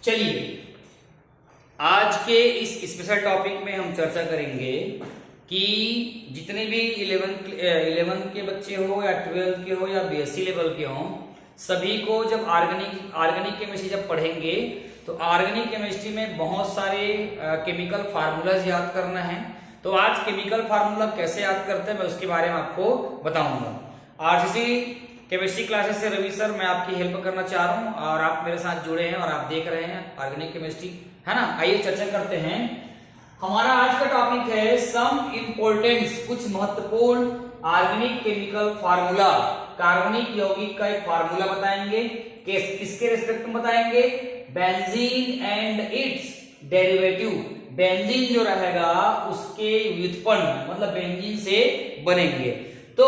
चलिए आज के इस स्पेशल टॉपिक में हम चर्चा करेंगे कि जितने भी 11 के बच्चे हो या 12 के हो या बीएससी लेवल के हो, सभी को जब ऑर्गेनिक केमिस्ट्री जब पढ़ेंगे तो ऑर्गेनिक केमिस्ट्री में बहुत सारे केमिकल फार्मूलाज याद करना है। तो आज केमिकल फार्मूला कैसे याद करते हैं मैं उसके बारे में आपको बताऊंगा। आरसीसी केमिस्ट्री क्लासेस से रवि सर मैं आपकी हेल्प करना चाह रहा हूं और आप मेरे साथ जुड़े हैं और आप देख रहे हैं ऑर्गेनिक केमिस्ट्री, है ना। आइए चर्चा करते हैं। हमारा आज का टॉपिक है सम इम्पोर्टेंस, कुछ महत्वपूर्ण ऑर्गेनिक केमिकल फार्मूला। कार्बनिक यौगिक का एक फार्मूला बताएंगे, किसके रिस्पेक्ट में बताएंगे, benzene and it's derivative. Benzene जो रहेगा उसके व्युत्पन्न मतलब बेंजीन से बनेंगे। तो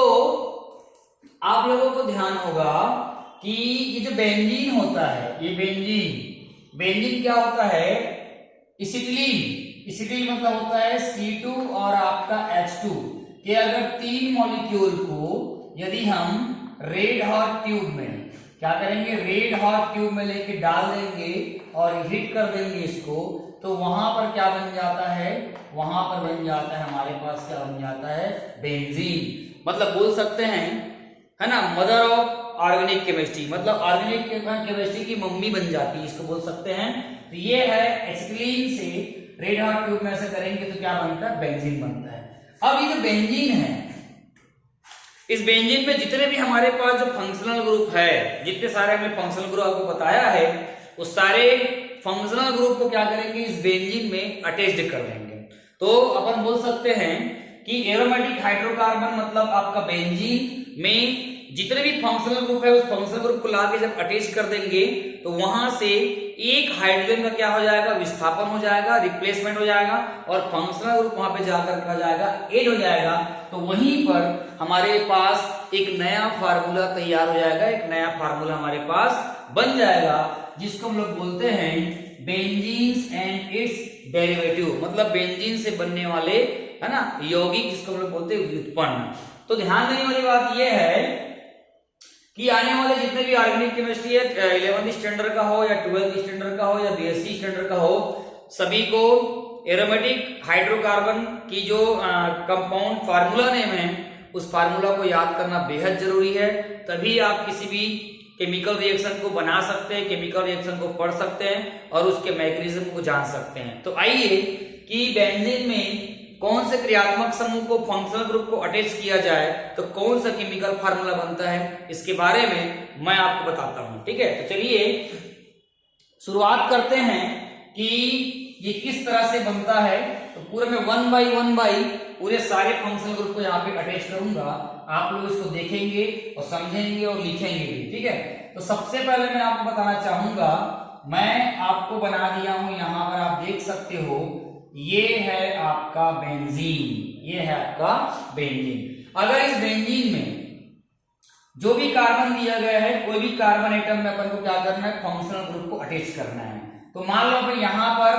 आप लोगों को ध्यान होगा कि ये जो बेंजीन होता है, ये बेंजीन क्या होता है, एसिटिलीन मतलब होता है C2 और आपका H2 के अगर तीन मॉलिक्यूल को यदि हम रेड हॉट ट्यूब में क्या करेंगे, रेड हॉट ट्यूब में लेके डाल देंगे और हीट कर देंगे इसको, तो वहां पर क्या बन जाता है, वहां पर बन जाता है हमारे पास क्या बन जाता है, बेंजीन। मतलब बोल सकते हैं, है ना, मदर ऑफ ऑर्गेनिक केमिस्ट्री, मतलब ऑर्गेनिक केमिस्ट्री की मम्मी बन जाती है, इसको बोल सकते हैं। तो ये है एसिटिलीन से रेड हॉट ट्यूब में ऐसे करेंगे तो क्या बनता है, बेंजीन बनता है। अब ये जो बेंजीन है, इस बेंजीन में जितने भी हमारे पास जो फंक्शनल ग्रुप है, जितने सारे हमने फंक्शनल ग्रुप आपको बताया है, उस सारे फंक्शनल ग्रुप को क्या करेंगे, इस बेंजीन में अटैच्ड कर देंगे। तो अपन बोल सकते हैं कि एरोमेटिक हाइड्रोकार्बन मतलब आपका बेंजीन में जितने भी फंक्शनल ग्रुप है उस फंक्शनल ग्रुप को लाके जब अटैच कर देंगे तो वहां से एक हाइड्रोजन का क्या हो जाएगा, विस्थापन हो जाएगा, रिप्लेसमेंट हो जाएगा और फंक्शनल ग्रुप वहां पे जाकर क्या हो जाएगा, ऐड हो जाएगा। तो वहीं पर हमारे पास एक नया फार्मूला तैयार हो जाएगा, एक नया फार्मूला हमारे पास बन जाएगा जिसको हम लोग बोलते हैं बेंजीन्स एंड इट्स डेरिवेटिव, मतलब बेंजीन से बनने वाले, है ना, यौगिक, जिसको हम लोग बोलते हैं व्युत्पन्न। तो ध्यान देने वाली बात यह है कि आने वाले जितने भी ऑर्गेनिक केमिस्ट्री है, 11th स्टैंडर्ड का हो या 12th स्टैंडर्ड का हो या बीएससी स्टैंडर्ड का हो, सभी को एरोमेटिक हाइड्रोकार्बन की जो कंपाउंड फार्मूला नेम है उस फार्मूला को याद करना बेहद जरूरी है। तभी आप किसी भी केमिकल रिएक्शन को बना सकते हैं, केमिकल रिएक्शन को पढ़ सकते हैं और उसके मैकेनिज्म को जान सकते हैं। तो आइए कि बेंजीन में कौन से क्रियात्मक समूह को फंक्शनल ग्रुप को अटैच किया जाए तो कौन सा केमिकल फार्मूला बनता है, इसके बारे में मैं आपको बताता हूं। ठीक है, तो चलिए शुरुआत करते हैं कि ये किस तरह से बनता है। तो पूरे में वन बाई पूरे सारे फंक्शनल ग्रुप को यहाँ पे अटैच करूंगा, आप लोग इसको देखेंगे और समझेंगे और लिखेंगे भी। ठीक है, तो सबसे पहले मैं आपको बताना चाहूंगा, मैं आपको बना दिया हूं, यहां पर आप देख सकते हो, ये है आपका बेंजीन, ये है आपका बेंजीन। अगर इस बेंजीन में जो भी कार्बन दिया गया है, कोई भी कार्बन एटम में अपन को क्या करना है, फंक्शनल ग्रुप को अटैच करना है। तो मान लो फिर यहां पर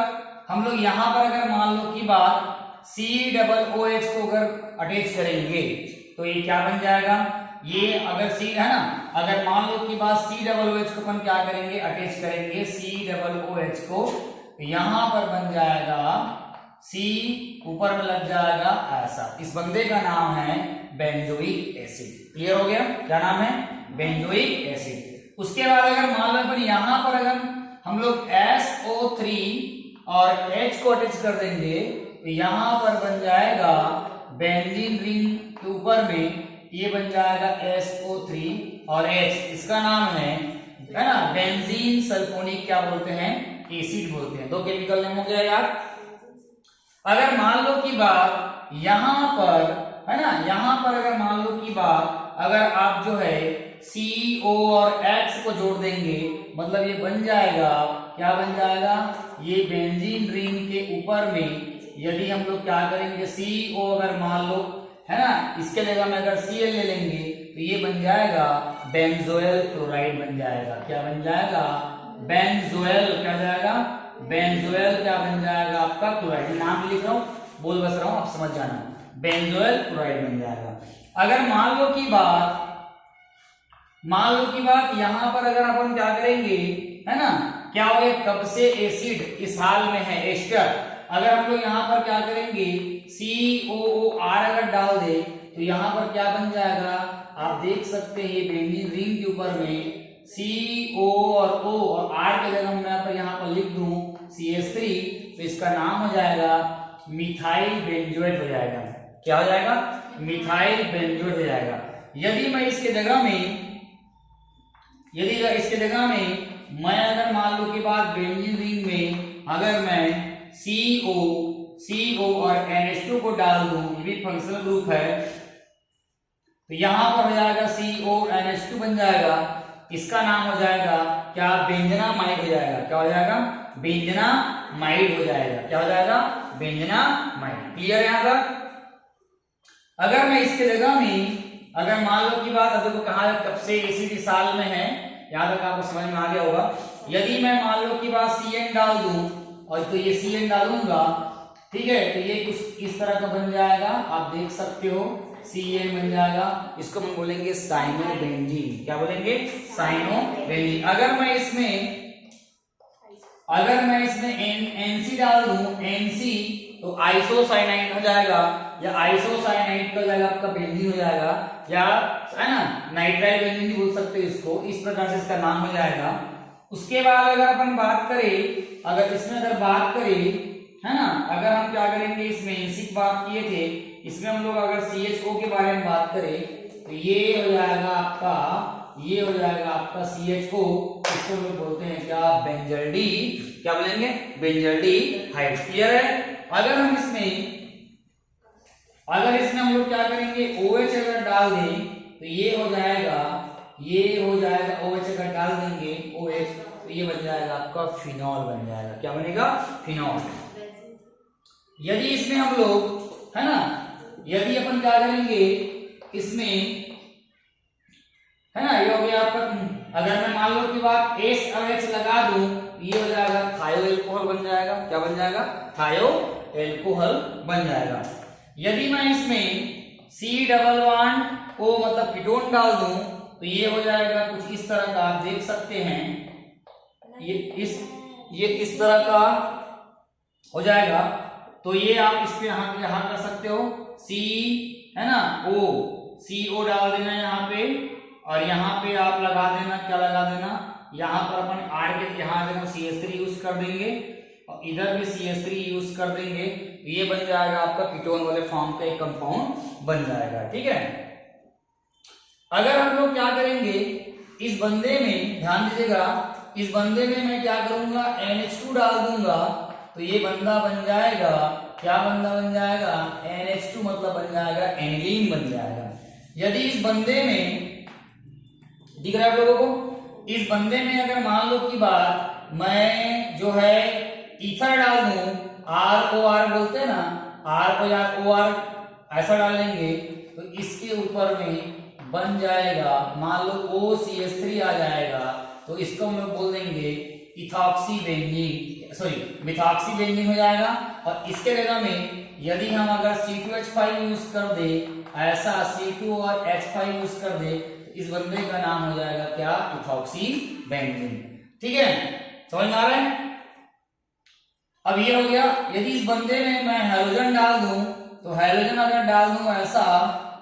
हम लोग यहां पर अगर मान लो की बात COOH को अगर अटैच करेंगे तो ये क्या बन जाएगा, ये अगर C है ना, अगर मान लो की बात COOH को अपन क्या करेंगे, अटैच करेंगे COOH को, यहां पर बन जाएगा C, ऊपर में लग जाएगा ऐसा। इस बंदे का नाम है बेंजोइक एसिड। क्लियर हो गया, क्या नाम है, बेंजोइक एसिड। उसके बाद अगर मान लो पर यहां पर अगर हम लोग SO3 और H को अटैच कर देंगे तो यहां पर बन जाएगा बेंजीन रिंग के ऊपर में ये बन जाएगा SO3 और H, इसका नाम है ना, बेंजीन सल्फोनिक क्या बोलते हैं, एसिड बोलते हैं। दो केमिकल नेम हो गया यार। अगर मान लो की बात यहां पर, है ना, यहां पर अगर मान लो की बात अगर आप जो है CO और X को जोड़ देंगे मतलब ये बन जाएगा, क्या बन जाएगा, ये बेंजीन रिंग के ऊपर में यदि हम लोग क्या करेंगे, CO अगर मान लो, है ना, इसके जगह में अगर Cl ले लेंगे तो ये बन जाएगा बेंजोइल क्लोराइड बन जाएगा। क्या बन जाएगा, बेंजोइल, क्या जाएगा, बेंजोइल क्या बन जाएगा आपका क्लोराइड। नाम लिख रहा हूं, बोल बस रहा हूं, आप समझ जाना, बेंजोइल क्लोराइड बन जाएगा। अगर मान लो की बात यहां पर अगर अपन क्या करेंगे, है ना, क्या हो गया, कब से एसिड इस हाल में है एस्टर। अगर हम लोग यहाँ पर क्या करेंगे, COOR अगर डाल दे तो यहाँ पर क्या बन जाएगा, आप देख सकते हैं ये बेंजीन रिंग के ऊपर में CO और O और R के जगह मैं यहाँ पर लिख दूं CH3, तो इसका नाम हो जाएगा मिथाइल बेंजोएट हो जाएगा। क्या हो जाएगा, मिथाइल बेंजोएट हो जाएगा। यदि मैं इसके जगह में मैं अगर मान लो कि बाद बेंजीन रिंग में अगर मैं CO और NH2 को डाल दूं, ये भी फंक्शनल ग्रुप है, तो यहां पर हो जाएगा CONH2 बन जाएगा। इसका नाम हो जाएगा क्या, बेंजनामाइड हो जाएगा। क्या हो जाएगा, बेंजनामाइड हो जाएगा। क्या हो जाएगा, बेंजनामाइड। क्लियर है यहाँ तक। अगर मैं इसके जगह में अगर मान लो की बात अभी को कहा कब से एसिड इस साल में है, यहाँ तक आपको समझ में आ गया होगा। यदि मैं मान लो की बात CN डाल दूं और तो ये CN डालूंगा, ठीक है, तो ये कुछ इस तरह का बन जाएगा, आप देख सकते हो CN बन जाएगा। इसको हम बोलेंगे साइनोबेंजीन। क्या बोलेंगे, साइनोबेंजीन। अगर मैं इसमें NC डाल दूं, NC, तो आइसोसाइनाइड हो जाएगा, या आइसोसाइनाइड का जाएगा आपका बेंजीन हो जाएगा, या है ना नाइट्राइल बेंजीन बोल सकते हो इसको। इस प्रकार से इसका नाम हो जाएगा। उसके बाद अगर अपन बात करें, अगर इसमें अगर बात करें, है ना, अगर हम क्या करेंगे, इसमें NC की बात किए थे, इसमें हम लोग अगर CHO के बारे में बात करें तो ये हो जाएगा आपका CHO। इसको हम लोग बोलते हैं क्या, बेंजल्डी। क्या बोलेंगे, बेंजल्डी हाइड। क्लियर है। अगर इसमें हम लोग क्या करेंगे, OH अगर डाल दें तो ये हो जाएगा OH अगर डाल देंगे OH, तो ये बन जाएगा आपका फिनॉल बन जाएगा। क्या बनेगा, फिनॉल। यदि इसमें हम लोग, है ना, यदि अपन क्या करेंगे इसमें, है ना, ये हो गया आपका। अगर मैं मान लो की बात S और H लगा दूं, ये हो जाएगा थायो एल्कोहल बन जाएगा। क्या बन जाएगा, थायो एल्कोहल बन जाएगा। यदि मैं इसमें C+1O मतलब कीटोन डाल दूं तो ये हो जाएगा कुछ इस तरह का, आप देख सकते हैं ये इस तरह का हो जाएगा। तो ये आप इस पे यहाँ कर सकते हो, C, है ना, CO डाल देना यहाँ पे, और यहाँ पे आप लगा देना, क्या लगा देना, यहाँ पर अपन R के यहाँ जगह CH3 यूज कर देंगे और इधर भी CH3 यूज कर देंगे, तो ये बन जाएगा आपका कीटोन वाले फॉर्म का एक कंपाउंड बन जाएगा। ठीक है। अगर हम लोग क्या करेंगे, इस बंदे में ध्यान दीजिएगा, इस बंदे में मैं क्या करूंगा, NH2 डाल दूंगा, तो ये बंदा बन जाएगा, क्या बंदा बन जाएगा, NH2 मतलब बन जाएगा एनिलीन बन जाएगा। यदि इस बंदे में दिख रहा है आप लोगों को, इस बंदे में अगर मान लो की बात मैं जो है ईथर डाल दूं, ROR बोलते हैं ना, R या OR ऐसा डाल लेंगे, तो इसके ऊपर में बन जाएगा, मान लो OCH3 आ जाएगा, तो इसको हम लोग बोल देंगे ethoxy benzene, sorry methoxy benzene हो जाएगा। और इसके जगह में यदि हम अगर C2H5 यूज कर दे, ऐसा C2 और H5 यूज कर दे, तो इस बंदे का नाम हो जाएगा क्या, इथॉक्सी बेंजीन। ठीक है, समझ में आ रहा है। अब ये हो गया। यदि इस बंदे में मैं हैलोजन डाल दूं, तो हैलोजन अगर डाल दूं ऐसा,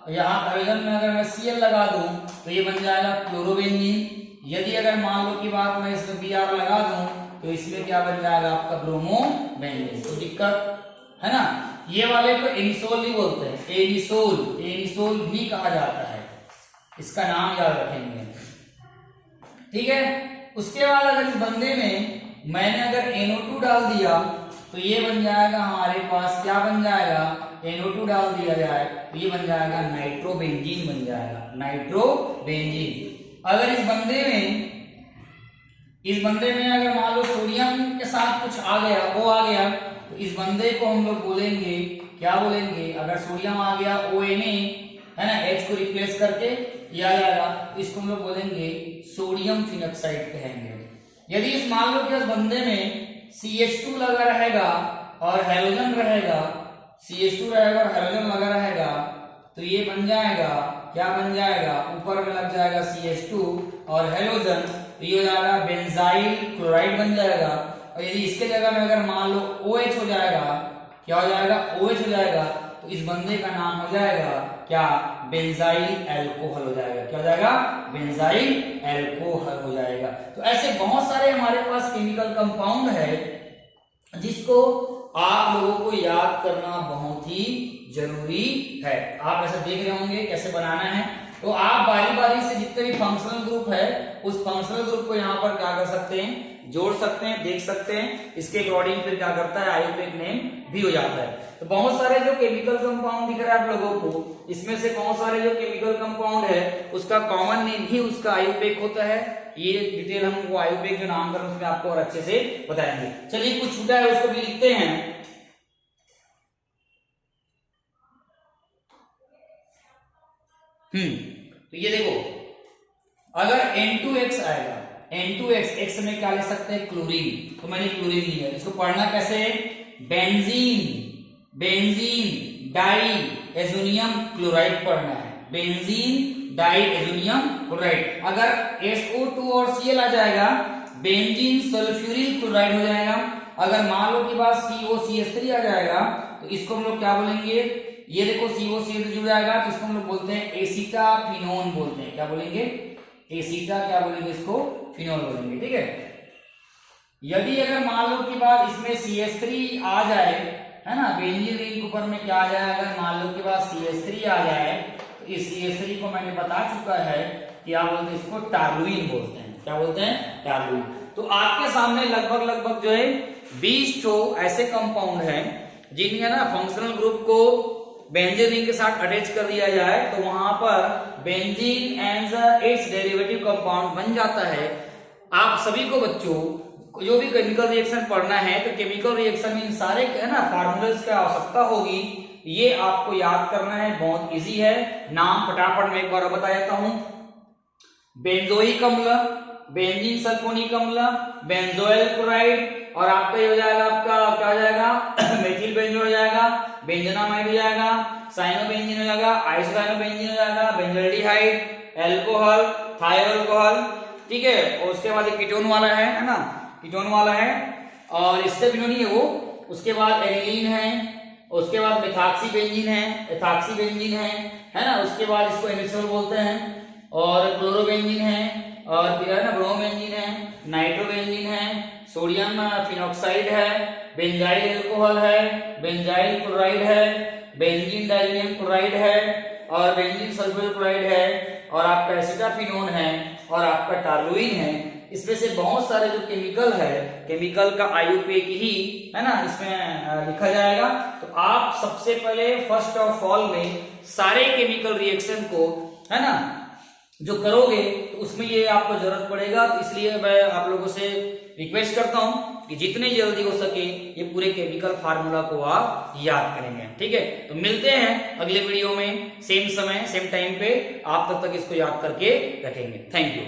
यहाँ हैलोजन में अगर मैं Cl लगा दूं तो ये बन जाएगा क्लोरोबेंजीन। यदि अगर मान लो की बात मैं इसमें Br लगा दूं तो इसमें क्या बन जाएगा आपका ब्रोमोबेंजीन। तो दिक्कत है ना। ये वाले को एनिसोल भी बोलते हैं, एनिसोल भी कहा जाता है, इसका नाम याद रखेंगे। ठीक है। उसके बाद अगर इस बंदे में मैंने अगर NO2 डाल दिया तो ये बन जाएगा हमारे पास, क्या बन जाएगा, NO2 डाल दिया जाए तो ये बन जाएगा नाइट्रोबेंजीन बन जाएगा, नाइट्रोबेंजीन। अगर इस बंदे में अगर मान लो सोडियम के साथ कुछ आ गया, O आ गया, तो इस बंदे को हम लोग बोलेंगे, क्या बोलेंगे, अगर सोडियम आ गया ONA, है ना, H को रिप्लेस करके किया जाएगा, तो इसको हम लोग बोलेंगे सोडियम फिनॉक्साइड कहेंगे। यदि इस मान लो कि इस बंदे में CH2 लगा रहेगा और हैलोजन रहेगा, CH2 रहेगा और हैलोजन लगा रहेगा, तो ये बन जाएगा क्या बन जाएगा, ऊपर में लग जाएगा CH2 और हेलोजन, तो ये हो जाएगा बेंजाइल क्लोराइड बन जाएगा। और यदि इसके जगह में अगर मान लो OH हो जाएगा, क्या हो जाएगा, OH हो जाएगा, तो इस बंदे का नाम हो जाएगा क्या, बेंजाइल एल्कोहल हो जाएगा। क्या हो जाएगा, बेंजाइल एल्कोहल हो जाएगा। तो ऐसे बहुत सारे हमारे पास केमिकल कंपाउंड है जिसको आप लोगों को याद करना बहुत ही जरूरी है। आप ऐसा देख रहे होंगे कैसे बनाना है, तो आप बारी बारी से जितने भी फंक्शनल ग्रुप है उस फंक्शनल ग्रुप को यहाँ पर क्या कर सकते हैं, जोड़ सकते हैं, देख सकते हैं। इसके अकॉर्डिंग फिर क्या करता है, आईयूपीएक नेम भी हो जाता है। तो बहुत सारे जो केमिकल कंपाउंड दिख रहा है आप लोगों को, इसमें से बहुत सारे जो केमिकल कंपाउंड है उसका कॉमन नेम ही उसका आईयूपीएक होता है। ये डिटेल हम वो आईयूपीएक जो नाम कर उसमें आपको और अच्छे से बताएंगे। चलिए कुछ छूटा है उसको भी लिखते हैं। तो ये देखो, अगर N2X आएगा, N2X, X में क्या ले सकते हैं, क्लोरीन, तो मैंने क्लोरीन लिया। इसको पढ़ना कैसे, benzene, benzene diazonium chloride पढ़ना है, बेंजीन डाई एजोनियम क्लोराइड। अगर SO2 और Cl आ जाएगा, बेंजीन सल्फ्यूरिल क्लोराइड हो जाएगा। अगर मान लो कि बाद COCH3 आ जाएगा, तो इसको हम लोग क्या बोलेंगे, ये देखो COCH3 जुड़ जाएगा, तो इसको हम लोग बोलते हैं एसीटाफिनोन बोलते हैं। क्या बोलेंगे, एसीटा क्या बोलेंगे, इसको फिनोल बोलेंगे। ठीक है, यदि अगर मान लो कि बाद इसमें CH3 आ जाए, है ना, बेंजीन रिंग के ऊपर में क्या आ जाए, अगर मान लो कि बाद CH3 आ जाए, तो इस CH3 को मैंने बता चुका है क्या बोलते हैं, इसको टार्लुइन बोलते हैं। क्या बोलते हैं, टार्लुइन। तो आपके सामने लगभग जो है 20 तो ऐसे कंपाउंड हैं जिनके ना फंक्शनल ग्रुप को बेंजीन रिंग के साथ अटैच कर दिया जाए तो वहां पर benzene and it's derivative compound बन जाता है। आप सभी को बच्चों जो भी केमिकल रिएक्शन पढ़ना है, तो केमिकल रिएक्शन में इन सारे है ना फार्मूलाज की आवश्यकता होगी, ये आपको याद करना है, बहुत इजी है। नाम फटाफट में एक बार बता देता हूं, बेंजोइक अम्ल, बेंजीन सल्फोनिक अम्ल, बेंजोइल क्लोराइड, और आपका ये हो जाएगा, आपका क्या हो जाएगा, मेथिल बेंजोल हो जाएगा, बेंजोनामाइड हो जाएगा, साइनोबेंजीन हो जाएगा, आइसोसाइनोबेंजीन हो जाएगा, बेंजोल्डिहाइड, एल्कोहल, थायोल अल्कोहल। ठीक है, और उसके बाद कीटोन वाला है ना, कीटोन वाला है, और इससे भी नहीं है वो। उसके बाद एनिलीन है, उसके बाद मेथॉक्सी बेंजीन है, एथॉक्सी बेंजीन है ना। उसके बाद इसको एनिसोल बोलते हैं, और क्लोरोबेंजीन है, और फिर है ना ब्रोमोबेंजीन है, नाइट्रोबेंजीन है, सोडियम फिनॉक्साइड है, बेंजाइल अल्कोहल है, बेंजाइल क्लोराइड है, बेंजीन डाइनियम क्लोराइड है, और बेंजीन सल्फ्यूरिल क्लोराइड है, और आपका एसिटाफिनोन है, और आपका टार्लुइन है। इसमें से बहुत सारे जो केमिकल है, केमिकल का आईयूपीएक ही है ना इसमें लिखा जाएगा। तो आप सबसे पहले फर्स्ट ऑफ ऑल में सारे केमिकल रिएक्शन को है ना जो करोगे तो उसमें ये आपको जरूरत पड़ेगा। तो इसलिए मैं आप लोगों से रिक्वेस्ट करता हूं कि जितने जल्दी हो सके ये पूरे केमिकल फार्मूला को आप याद करेंगे। ठीक है, तो मिलते हैं अगले वीडियो में, सेम समय सेम टाइम पे। आप तब तक इसको याद करके रखेंगे। Thank you.